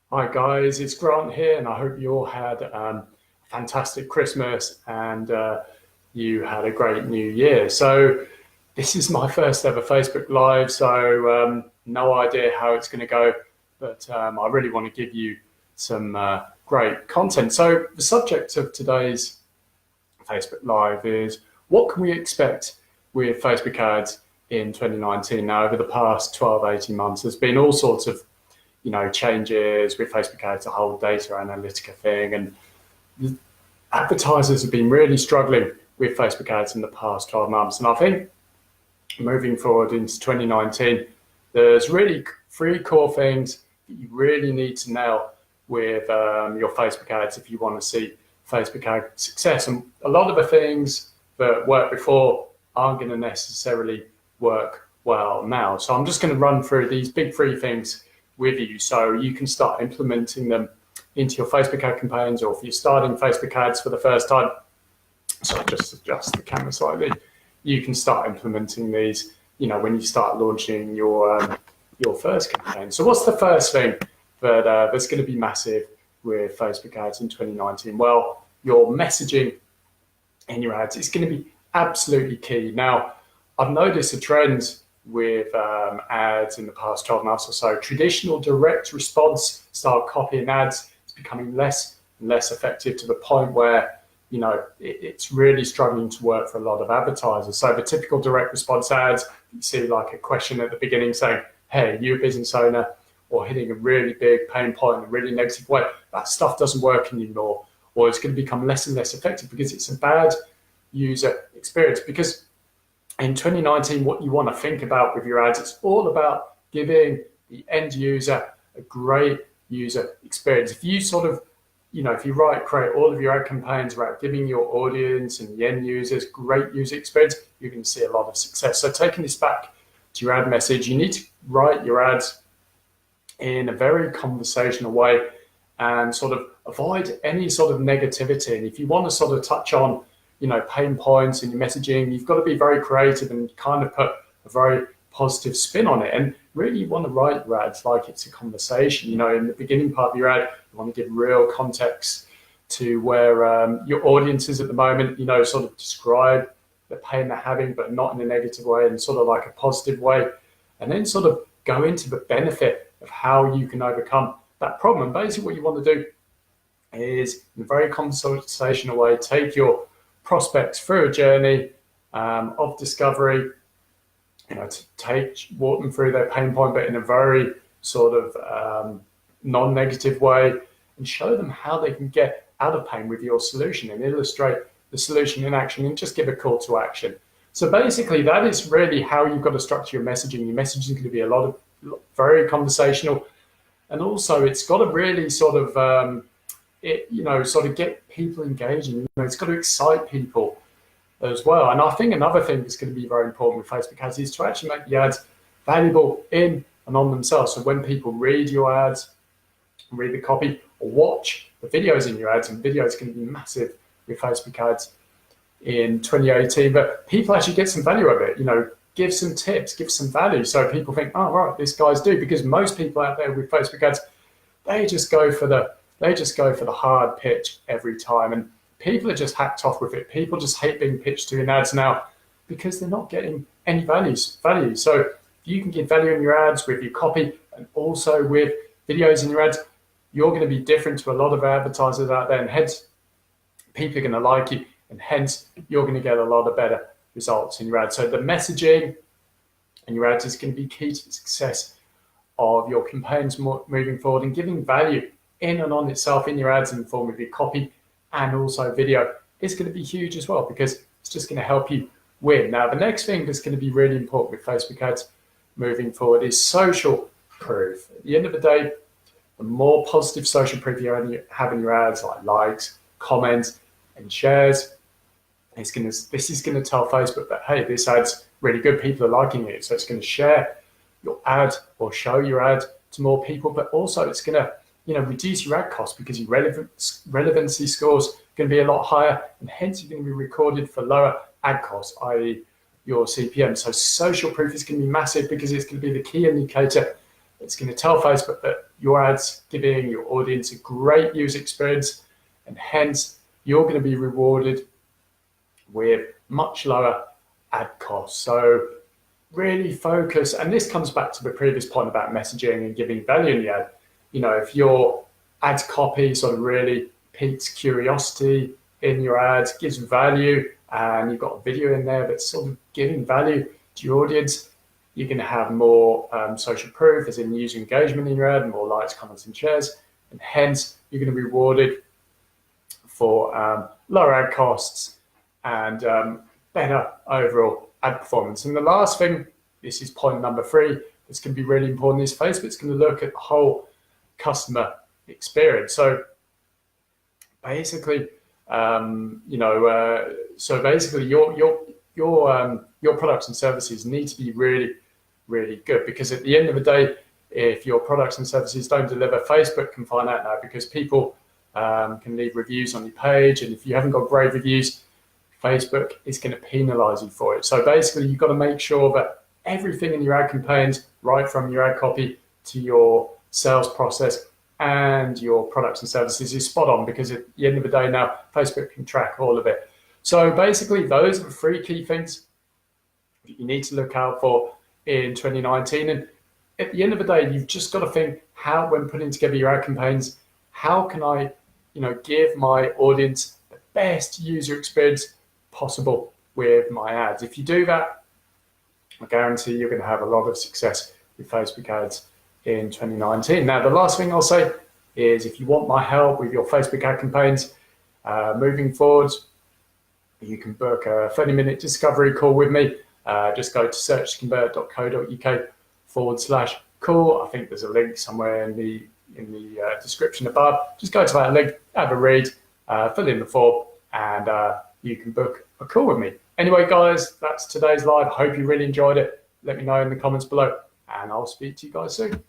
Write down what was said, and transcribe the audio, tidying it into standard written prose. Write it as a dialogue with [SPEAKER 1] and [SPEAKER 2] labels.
[SPEAKER 1] Hi guys, it's Grant here, and I hope you all had a fantastic Christmas and you had a great New Year. So this is my first ever Facebook Live, so no idea how it's going to go, but I really want to give you some great content. So the subject of today's Facebook Live is what can we expect with Facebook ads in 2019? Now, over the past 12, 18 months, there's been all sorts of changes with Facebook ads, the whole data analytica thing, and advertisers have been really struggling with Facebook ads in the past 12 months. And I think moving forward into 2019, there's really three core things that you really need to nail with your Facebook ads if you want to see Facebook ad success. And a lot of the things that worked before aren't going to necessarily work well now. So I'm just going to run through these big three things with you so you can start implementing them into your Facebook ad campaigns, or if you're starting Facebook ads for the first time, so just adjust the camera slightly, you can start implementing these when you start launching your first campaign. So what's the first thing that's going to be massive with Facebook ads in 2019? Well, your messaging in your ads is going to be absolutely key. Now, I've noticed a trend with ads in the past 12 months or so. Traditional direct response style copy and ads is becoming less and less effective, to the point where it's really struggling to work for a lot of advertisers. So the typical direct response ads, you see like a question at the beginning saying, hey, you a business owner, or hitting a really big pain point in a really negative way, that stuff doesn't work anymore, or it's going to become less and less effective because it's a bad user experience. Because in 2019, what you want to think about with your ads, it's all about giving the end user a great user experience. If you if you create all of your ad campaigns about giving your audience and the end users great user experience, you're going to see a lot of success. So taking this back to your ad message, you need to write your ads in a very conversational way and sort of avoid any sort of negativity. And if you want to sort of touch on pain points in your messaging, you've got to be very creative and kind of put a very positive spin on it. And really, you want to write your ads like it's a conversation. In the beginning part of your ad, you want to give real context to where your audience is at the moment, sort of describe the pain they're having, but not in a negative way, and sort of like a positive way. And then sort of go into the benefit of how you can overcome that problem. And basically what you want to do is, in a very conversational way, take your prospects through a journey of discovery, to walk them through their pain point, but in a very sort of non-negative way, and show them how they can get out of pain with your solution, and illustrate the solution in action, and just give a call to action. So basically, that is really how you've got to structure your messaging. Your messaging is going to be very conversational, and also it's got to really sort of sort of get people engaging. It's got to excite people as well. And I think another thing that's going to be very important with Facebook ads is to actually make the ads valuable in and on themselves. So when people read your ads, read the copy, or watch the videos in your ads, and video is going to be massive with Facebook ads in 2018, but people actually get some value of it. Give some tips, give some value, so people think, oh right, this guy's do. Because most people out there with Facebook ads, they just go for the hard pitch every time, and people are just hacked off with it. People just hate being pitched to in ads now because they're not getting any value. So if you can give value in your ads with your copy and also with videos in your ads, you're going to be different to a lot of advertisers out there, and hence people are going to like you, and hence you're going to get a lot of better results in your ads. So the messaging in your ads is going to be key to the success of your campaigns moving forward, and giving value in and on itself in your ads in the form of your copy and also video is going to be huge as well, because it's just going to help you win. Now, the next thing that's going to be really important with Facebook ads moving forward is social proof. At the end of the day, the more positive social proof you have in your ads, like likes, comments, and shares, this is going to tell Facebook that, hey, this ad's really good, people are liking it. So it's going to share your ad or show your ad to more people, but also it's going to reduce your ad costs, because your relevancy scores are going to be a lot higher, and hence you're going to be recorded for lower ad costs, i.e. your CPM. So social proof is going to be massive, because it's going to be the key indicator. It's going to tell Facebook that your ads giving your audience a great user experience, and hence you're going to be rewarded with much lower ad costs. So really focus, and this comes back to the previous point about messaging and giving value in the ad. If your ad copy sort of really piques curiosity in your ads, gives value, and you've got a video in there that's sort of giving value to your audience, you're going to have more social proof, as in user engagement in your ad, more likes, comments, and shares, and hence you're going to be rewarded for lower ad costs and better overall ad performance. And the last thing, this is point number 3, that's going to be really important, is Facebook's going to look at the whole customer experience. So basically, your products and services need to be really, really good, because at the end of the day, if your products and services don't deliver, Facebook can find out now, because people can leave reviews on your page, and if you haven't got great reviews, Facebook is going to penalize you for it. So basically, you've got to make sure that everything in your ad campaigns, right from your ad copy to your sales process and your products and services, is spot on, because at the end of the day now, Facebook can track all of it. So basically, those are the 3 key things that you need to look out for in 2019. And at the end of the day, you've just got to think, how, when putting together your ad campaigns, how can I, give my audience the best user experience possible with my ads? If you do that, I guarantee you're going to have a lot of success with Facebook ads in 2019. Now, the last thing I'll say is, if you want my help with your Facebook ad campaigns moving forward, you can book a 30-minute discovery call with me. Just go to searchconvert.co.uk/call. I think there's a link somewhere in the description above. Just go to that link, have a read, fill in the form, and you can book a call with me. Anyway, guys, that's today's live. I hope you really enjoyed it. Let me know in the comments below, and I'll speak to you guys soon.